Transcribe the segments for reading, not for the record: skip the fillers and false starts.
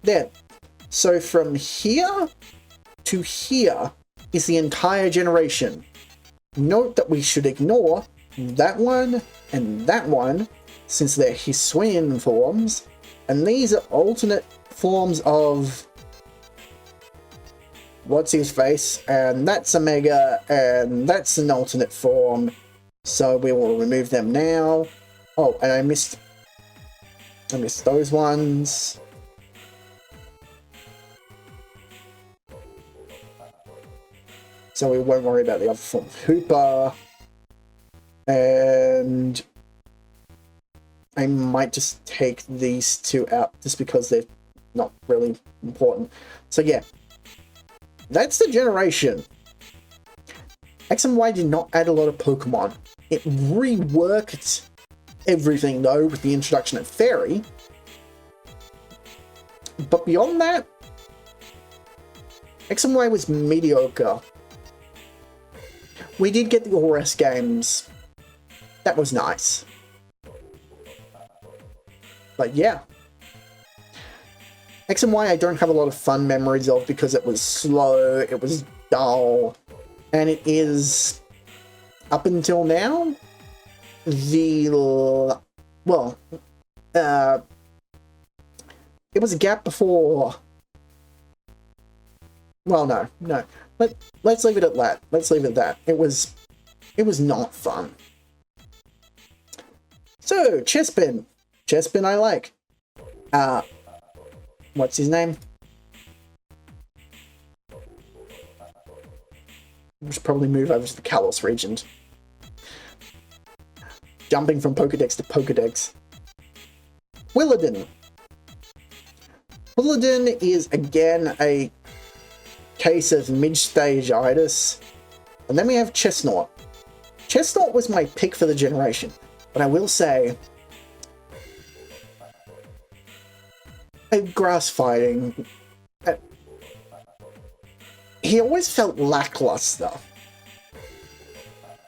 There. So from here to here is the entire generation. Note that we should ignore that one and that one, since they're Hisuian forms, and these are alternate forms of what's his face, and that's Omega, and that's an alternate form, so we will remove them now. Oh, and I missed those ones. So we won't worry about the other form. Hooper. And I might just take these two out just because they're not really important. So yeah, that's the generation. X and Y did not add a lot of Pokemon. It reworked everything though with the introduction of Fairy. But beyond that, X and Y was mediocre. We did get the ORS games. That was nice. But yeah. X and Y I don't have a lot of fun memories of because it was slow, it was dull, and it is, up until now, it was a gap before. Well, no. Let's leave it at that. Let's leave it at that. It was not fun. So, Chespin. Chespin I like. What's his name? We should probably move over to the Kalos region. Jumping from Pokedex to Pokedex. Willadin. Willadin is again a case of mid-stage-itis. And then we have Chestnut. Chestnut was my pick for the generation, but I will say, grass fighting, he always felt lackluster.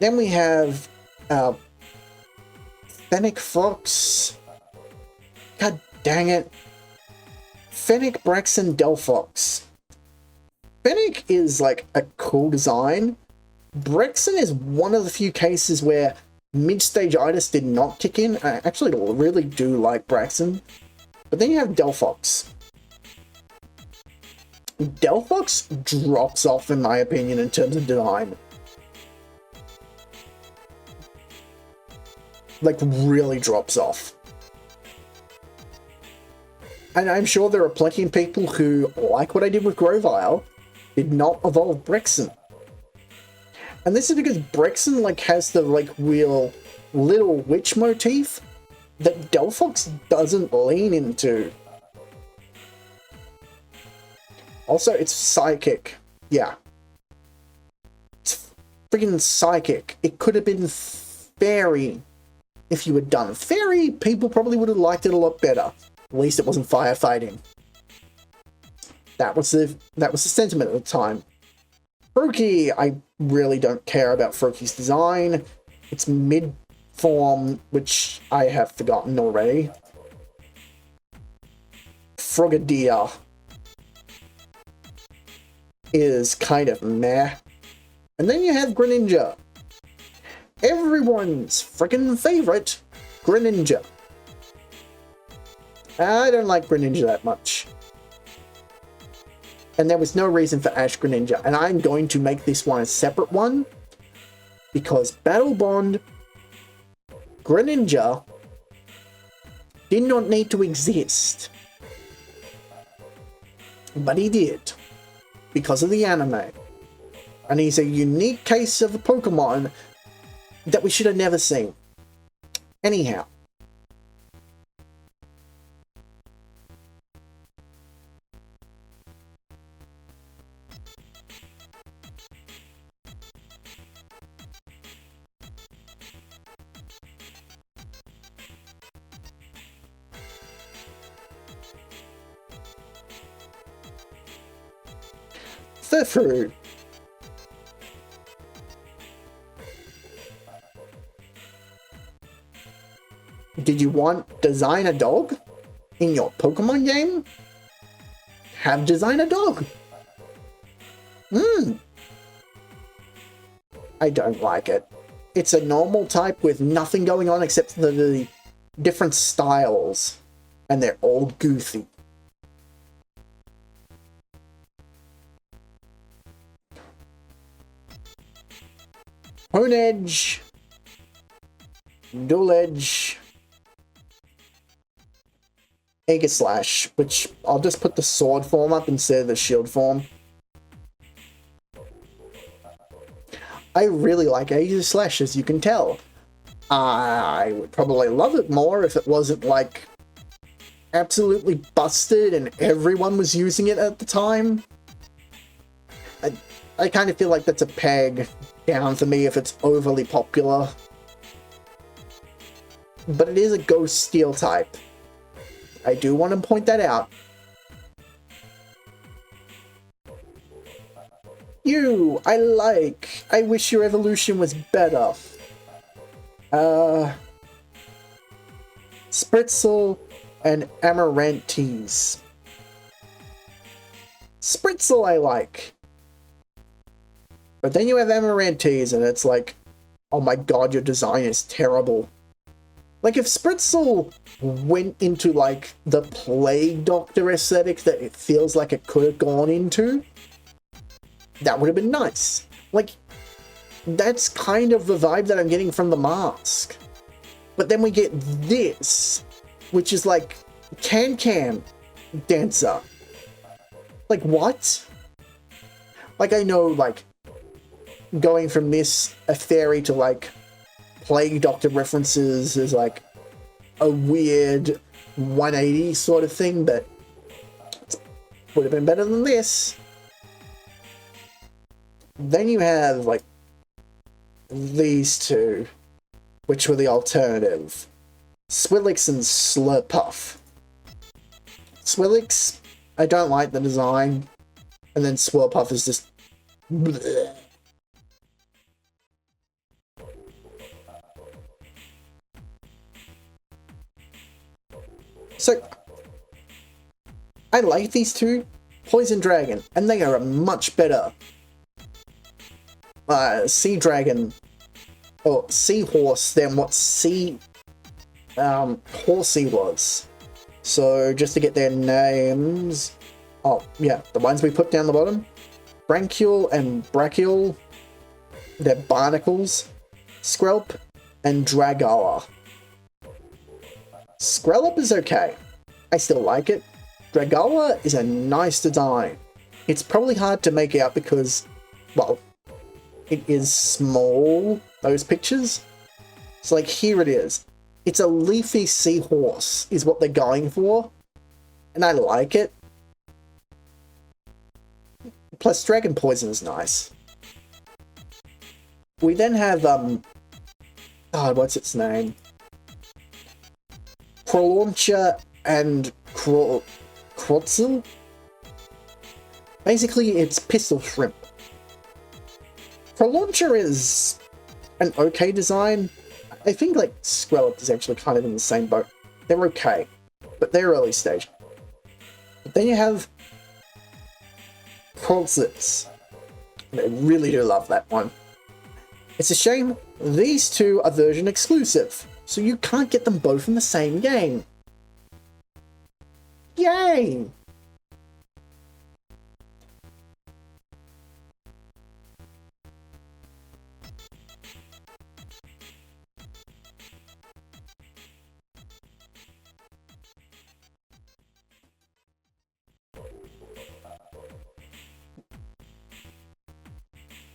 Then we have Fennec Fox. God dang it. Fennec, Braxton, Delphox. Fennec is like a cool design. Braxton is one of the few cases where mid-stage-itis did not kick in. I actually really do like Braxton. But then you have Delphox. Delphox drops off, in my opinion, in terms of design. Like, really drops off. And I'm sure there are plenty of people who, like what I did with Grovyle, did not evolve Braxton. And this is because Braxton, like, has the, like, real little witch motif that Delphox doesn't lean into. Also, it's psychic. Yeah. It's freaking psychic. It could have been Fairy if you had done Fairy. People probably would have liked it a lot better. At least it wasn't firefighting. That was the sentiment at the time. Froakie, I really don't care about Froakie's design. It's mid-form, which I have forgotten already. Frogadier is kind of meh. And then you have Greninja. Everyone's freaking favorite, Greninja. I don't like Greninja that much. And there was no reason for Ash Greninja. And I'm going to make this one a separate one, because Battle Bond Greninja did not need to exist. But he did, because of the anime. And he's a unique case of a Pokemon that we should have never seen. Anyhow. Furfrou. Did you want Design a Dog in your Pokemon game? have design a dog. I don't like it. It's a normal type with nothing going on except for the different styles. And they're all goofy. Hone edge. Dual edge. Aegislash, which I'll just put the sword form up instead of the shield form. I really like Aegislash, as you can tell. I would probably love it more if it wasn't, like, absolutely busted and everyone was using it at the time. I kind of feel like that's a peg down for me if it's overly popular. But it is a ghost steel type. I do want to point that out. You, I like. I wish your evolution was better. Spritzel and Amarantes. Spritzel I like. But then you have Amarantes and it's like, oh my god, your design is terrible. Like, if Spritzel went into, like, the Plague Doctor aesthetic that it feels like it could have gone into, that would have been nice. Like, that's kind of the vibe that I'm getting from the mask. But then we get this, which is like Can Dancer. Like, what? Like, I know, like, going from this, a fairy, to, like, Plague Doctor references is, like, a weird 180 sort of thing, but it would have been better than this. Then you have, like, these two, which were the alternative. Swillix and Slurpuff. Swillix, I don't like the design, and then Swirlpuff is just bleh. So, I like these two, Poison Dragon, and they are a much better Sea Dragon, or Seahorse, than what Horsey was. So, just to get their names, oh yeah, the ones we put down the bottom, Branchial and Brachial, they're barnacles, Skrelp and Dragoa. Skrelp is okay. I still like it. Dragoa is a nice design. It's probably hard to make out because, well, it is small, those pictures. So, like, here it is. It's a leafy seahorse, is what they're going for. And I like it. Plus, Dragon Poison is nice. We then have, what's its name? Crolauncher and Crotzel? Basically, it's Pistol Shrimp. Crolauncher is an okay design. I think, like, Skrelp is actually kind of in the same boat. They're okay, but they're early stage. But then you have Crotzel. I really do love that one. It's a shame these two are version exclusive, so you can't get them both in the same game. Yay!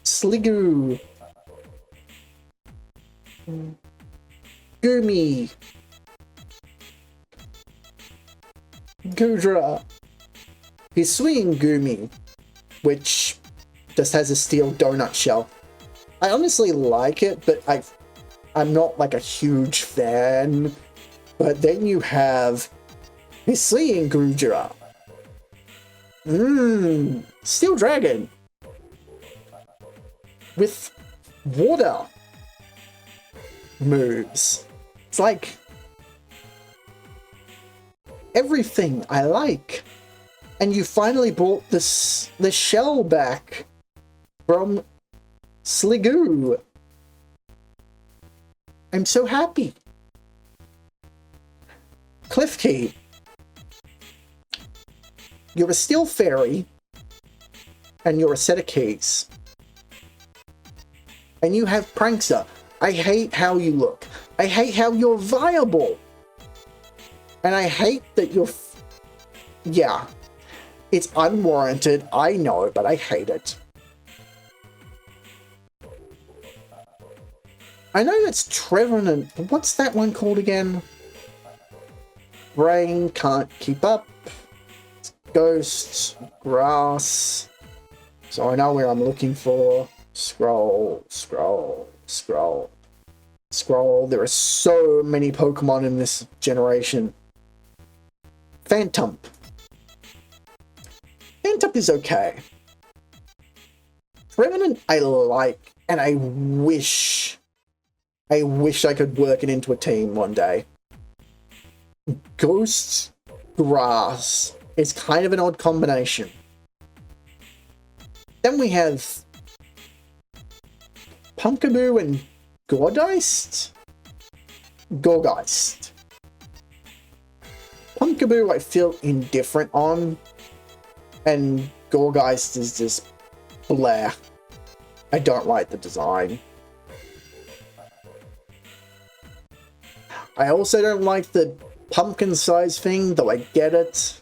Sliggoo. Goomy. Goodra. He's swinging Goomy, which just has a steel donut shell. I honestly like it, but I'm not like a huge fan. But then you have he's swinging Goodra. Steel Dragon. With water moves. It's like everything I like. And you finally brought the shell back from Sliggoo. I'm so happy. Cliffkey. You're a steel fairy. And you're a set of keys. And you have Prankster. I hate how you look. I hate how you're viable. And I hate that you're... yeah. It's unwarranted, I know, but I hate it. I know that's Trevenant. What's that one called again? Brain can't keep up. Ghost. Grass. So I know where I'm looking for. Scroll. Scroll. Scroll. Scroll. There are so many Pokemon in this generation. Phantom. Phantom is okay. Revenant I like, and I wish I could work it into a team one day. Ghost Grass is kind of an odd combination. Then we have Pumpkaboo and Gourgeist? Gourgeist. Pumpkaboo I feel indifferent on, and Gourgeist is just blah. I don't like the design. I also don't like the pumpkin size thing, though I get it.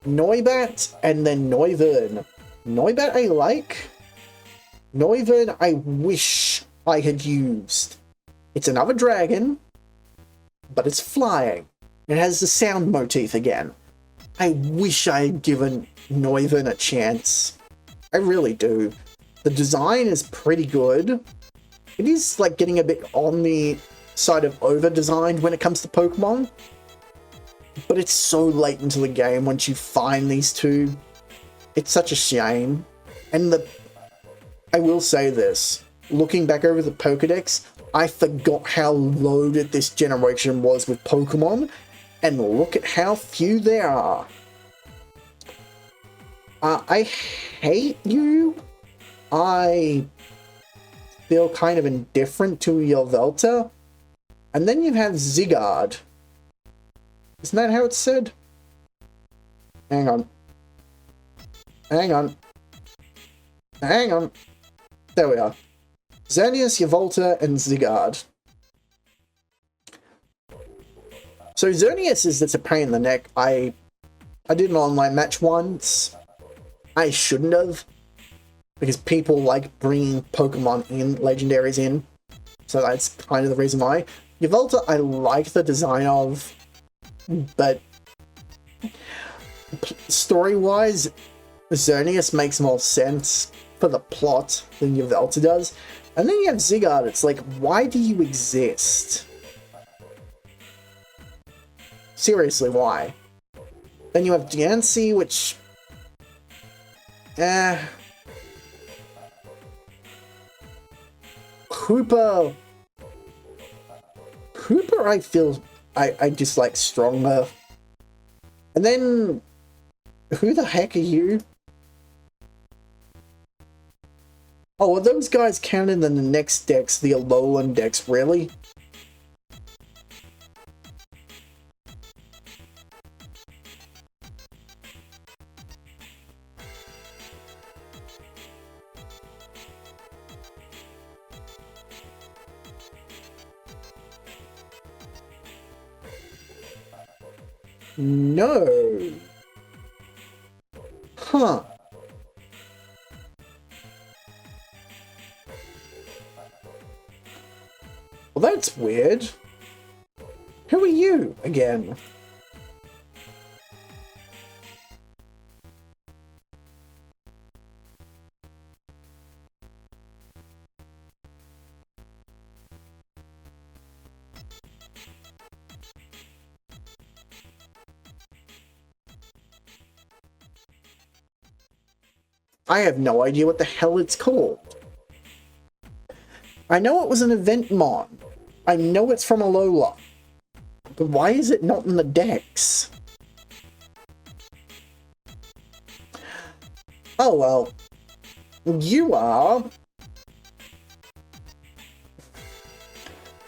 Noibat and then Noivern. Noibat I like. Noivern I wish I had used. It's another dragon, but it's flying. It has the sound motif again. I wish I had given Noivern a chance. I really do. The design is pretty good. It is like getting a bit on the side of over-designed when it comes to Pokemon. But it's so late into the game once you find these two. It's such a shame. And I will say this. Looking back over the Pokedex, I forgot how loaded this generation was with Pokemon. And look at how few there are. I hate you. I feel kind of indifferent to Yveltal. And then you have Zygarde. Isn't that how it's said? Hang on. Hang on. Hang on. There we are. Xerneas, Yveltal, and Zygarde. So Xerneas is that's a pain in the neck. I did an online match once. I shouldn't have. Because people like bringing Pokemon in, legendaries in. So that's kind of the reason why. Yveltal, I like the design of. But story-wise, Xerneas makes more sense for the plot than Yveltal does. And then you have Zygarde, it's like, why do you exist? Seriously, why? Then you have Diancie, which... Hooper, I feel... I dislike stronger. And then... Who the heck are you? Oh, are those guys counted in the next decks, the Alolan decks, really? No. Huh. Well, that's weird. Who are you, again? I have no idea what the hell it's called. I know it was an event mon, I know it's from Alola, but why is it not in the Dex? Oh well. You are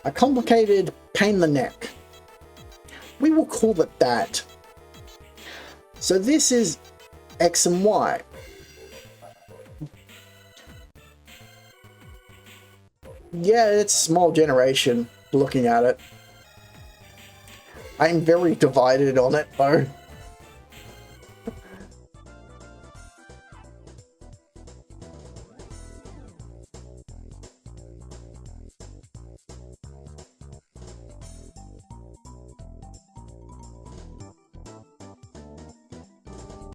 a complicated pain in the neck. We will call it that. So this is X and Y. Yeah, it's small generation looking at it. I'm very divided on it though.